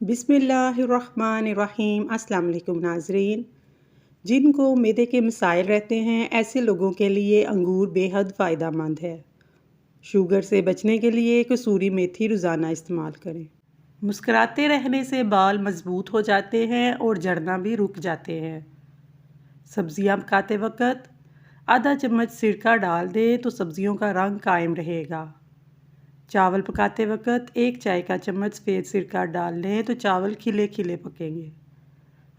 बिस्मिल्लाहिर्रहमानिर्रहीम। अस्सलाम वालेकुम नाज़रीन। जिनको मैदे के मसाइल रहते हैं ऐसे लोगों के लिए अंगूर बेहद फ़ायदेमंद है। शुगर से बचने के लिए कसूरी मेथी रोज़ाना इस्तेमाल करें। मुस्कुराते रहने से बाल मज़बूत हो जाते हैं और झड़ना भी रुक जाते हैं। सब्ज़ियाँ पकाते वक्त आधा चम्मच सिरका डाल दें तो सब्ज़ियों का रंग कायम रहेगा। चावल पकाते वक्त 1 चाय का चम्मच सफ़ेद सिरका डाल लें तो चावल खिले खिले पकेंगे।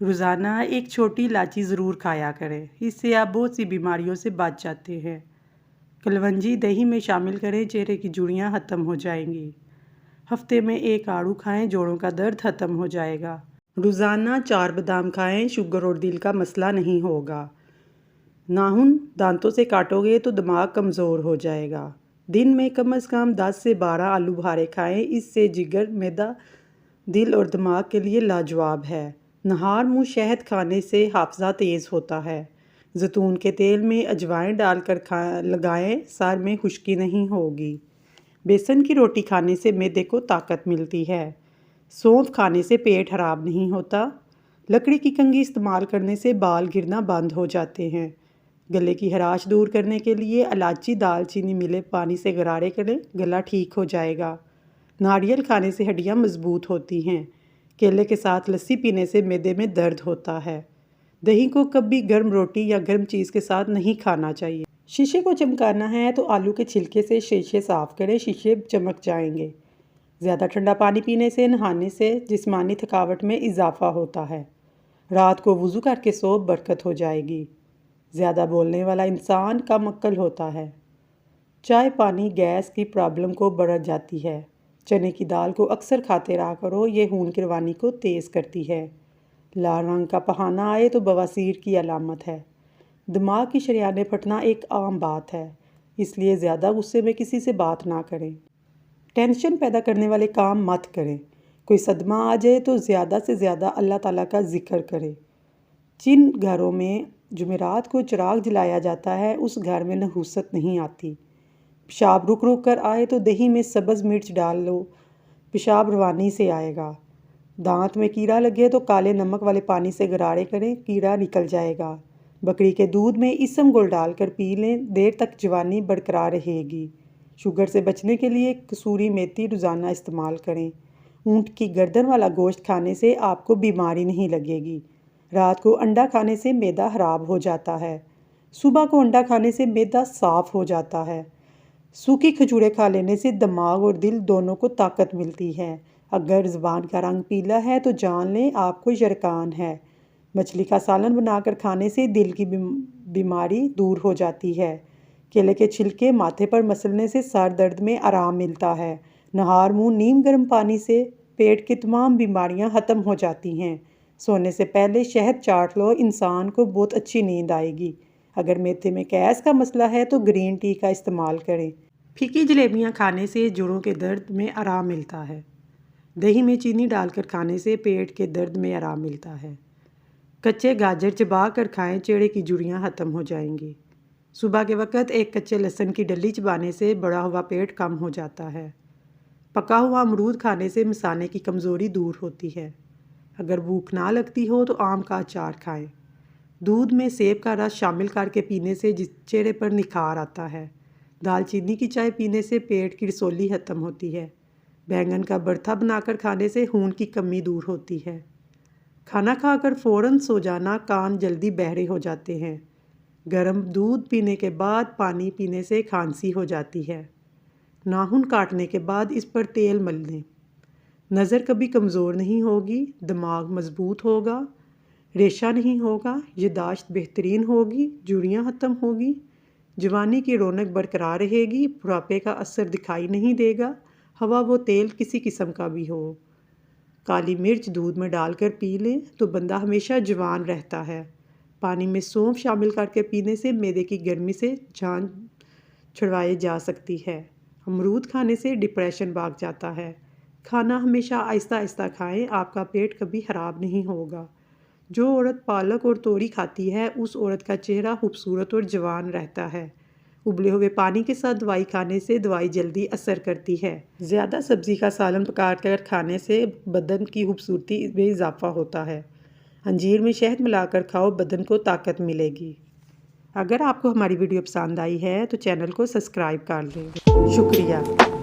रोज़ाना एक छोटी इलायची ज़रूर खाया करें, इससे आप बहुत सी बीमारियों से बच जाते हैं। कलवंजी दही में शामिल करें, चेहरे की झुर्रियाँ ख़त्म हो जाएंगी। हफ्ते में 1 आड़ू खाएं, जोड़ों का दर्द ख़त्म हो जाएगा। रोज़ाना 4 बादाम खाएं, शुगर और दिल का मसला नहीं होगा। नाखून दांतों से काटोगे तो दिमाग कमज़ोर हो जाएगा। दिन में कम से कम 10 से 12 आलू बुखारे खाएं, इससे जिगर, मैदा, दिल और दिमाग के लिए लाजवाब है। नहार मुँह शहद खाने से हाफजा तेज़ होता है। जैतून के तेल में अजवाइन डालकर लगाएं, सर में खुश्की नहीं होगी। बेसन की रोटी खाने से मैदे को ताकत मिलती है। सौंफ खाने से पेट खराब नहीं होता। लकड़ी की कंघी इस्तेमाल करने से बाल गिरना बंद हो जाते हैं। गले की खराश दूर करने के लिए इलायची, दालचीनी मिले पानी से गरारे करें, गला ठीक हो जाएगा। नारियल खाने से हड्डियाँ मजबूत होती हैं। केले के साथ लस्सी पीने से मैदे में दर्द होता है। दही को कभी गर्म रोटी या गर्म चीज़ के साथ नहीं खाना चाहिए। शीशे को चमकाना है तो आलू के छिलके से शीशे साफ करें, शीशे चमक जाएंगे। ज़्यादा ठंडा पानी पीने से, नहाने से जिस्मानी थकावट में इजाफा होता है। रात को वज़ू करके सो, बरकत हो जाएगी। ज़्यादा बोलने वाला इंसान कम अक्ल होता है। चाय पानी गैस की प्रॉब्लम को बढ़ा जाती है। चने की दाल को अक्सर खाते रहा करो, ये खून की रवानी को तेज़ करती है। लाल रंग का पहाना आए तो बवासीर की अलामत है। दिमाग की शरियानें फटना एक आम बात है, इसलिए ज़्यादा गुस्से में किसी से बात ना करें। टेंशन पैदा करने वाले काम मत करें। कोई सदमा आ जाए तो ज़्यादा से ज़्यादा अल्लाह ताला का जिक्र करें। जिन घरों में जुमेरात को चिराग जलाया जाता है उस घर में नहूसत नहीं आती। पेशाब रुक रुक कर आए तो दही में सब्ज़ मिर्च डाल लो, पेशाब रवानी से आएगा। दांत में कीड़ा लगे तो काले नमक वाले पानी से गरारे करें, कीड़ा निकल जाएगा। बकरी के दूध में इसम गुल डालकर पी लें, देर तक जवानी बरकरार रहेगी। शुगर से बचने के लिए कसूरी मेथी रोज़ाना इस्तेमाल करें। ऊँट की गर्दन वाला गोश्त खाने से आपको बीमारी नहीं लगेगी। रात को अंडा खाने से मैदा खराब हो जाता है। सुबह को अंडा खाने से मैदा साफ़ हो जाता है। सूखी खजूरें खा लेने से दिमाग और दिल दोनों को ताकत मिलती है। अगर ज़ुबान का रंग पीला है तो जान लें आपको यरकान है। मछली का सालन बनाकर खाने से दिल की बीमारी दूर हो जाती है। केले के छिलके माथे पर मसलने से सर दर्द में आराम मिलता है। नहार मुँह नीम गर्म पानी से पेट की तमाम बीमारियां ख़त्म हो जाती हैं। सोने से पहले शहद चाट लो, इंसान को बहुत अच्छी नींद आएगी। अगर मैदे में गैस का मसला है तो ग्रीन टी का इस्तेमाल करें। फीकी जलेबियाँ खाने से जोड़ों के दर्द में आराम मिलता है। दही में चीनी डालकर खाने से पेट के दर्द में आराम मिलता है। कच्चे गाजर चबा कर खाएं, चेहरे की झुर्रियाँ ख़त्म हो जाएंगी। सुबह के वक्त एक कच्चे लहसुन की डली चबाने से बढ़ा हुआ पेट कम हो जाता है। पका हुआ अमरूद खाने से मिसाने की कमज़ोरी दूर होती है। अगर भूख ना लगती हो तो आम का अचार खाएं। दूध में सेब का रस शामिल करके पीने से चेहरे पर निखार आता है। दालचीनी की चाय पीने से पेट की रसौली ख़त्म होती है। बैंगन का भरता बनाकर खाने से खून की कमी दूर होती है। खाना खाकर फ़ौरन सो जाना, कान जल्दी बहरे हो जाते हैं। गर्म दूध पीने के बाद पानी पीने से खांसी हो जाती है। नाखून काटने के बाद इस पर तेल मल लें। नज़र कभी कमज़ोर नहीं होगी, दिमाग मजबूत होगा, रेशा नहीं होगा, याददाश्त बेहतरीन होगी, झुर्रियाँ ख़त्म होगी, जवानी की रौनक बरकरार रहेगी, बुढ़ापे का असर दिखाई नहीं देगा, हवा वो तेल किसी किस्म का भी हो। काली मिर्च दूध में डालकर पी लें तो बंदा हमेशा जवान रहता है। पानी में सौंफ शामिल करके पीने से मैदे की गर्मी से जान छुड़वाई जा सकती है। अमरूद खाने से डिप्रेशन भाग जाता है। खाना हमेशा आहिस्ता आहिस्ता खाएं, आपका पेट कभी ख़राब नहीं होगा। जो औरत पालक और तोरी खाती है उस औरत का चेहरा खूबसूरत और जवान रहता है। ابلے ہوئے پانی کے ساتھ دوائی کھانے سے دوائی جلدی اثر کرتی ہے۔ زیادہ سبزی کا سالن پکا کر کھانے سے بدن کی خوبصورتی میں اضافہ ہوتا ہے۔ انجیر میں شہد ملا کر کھاؤ، بدن کو طاقت ملے گی۔ اگر آپ کو ہماری ویڈیو پسند آئی ہے تو چینل کو سبسکرائب کر دیں۔ شکریہ۔